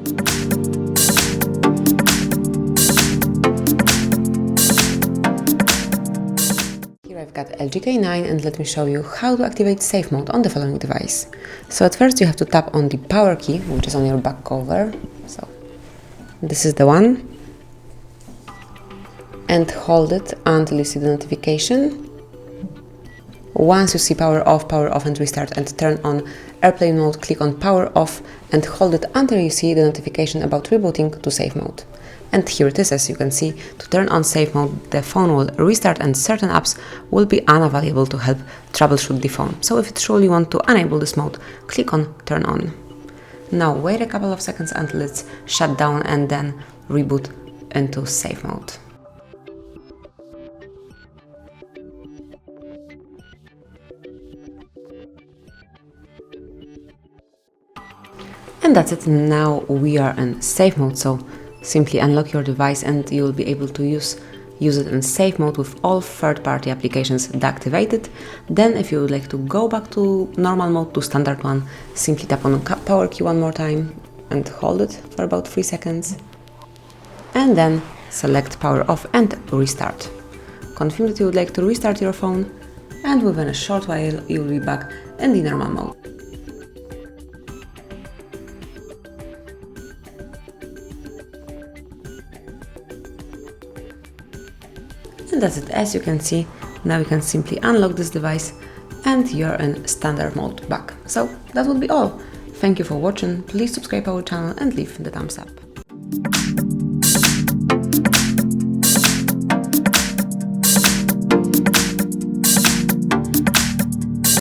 Here I've got LG K9 and let me show you how to activate safe mode on the following device. So at first you have to tap on the power key, which is on your back cover. So this is the one. And hold it until you see the notification. Once you see power off and restart and turn on airplane mode, click on power off and hold it until you see the notification about rebooting to safe mode. And here it is, as you can see. To turn on safe mode, the phone will restart and certain apps will be unavailable to help troubleshoot the phone. So if you truly want to enable this mode, click on turn on. Now wait a couple of seconds until it's shut down and then reboot into safe mode. And that's it. Now we are in safe mode, so simply unlock your device and you will be able to use it in safe mode with all third-party applications deactivated. Then if you would like to go back to normal mode, to standard one, simply tap on the power key one more time and hold it for about 3 seconds. And then select power off and restart. Confirm that you would like to restart your phone, and within a short while you will be back in the normal mode. And that's it. As you can see, now you can simply unlock this device and you're in standard mode back. So that would be all. Thank you for watching. Please subscribe our channel and leave the thumbs up.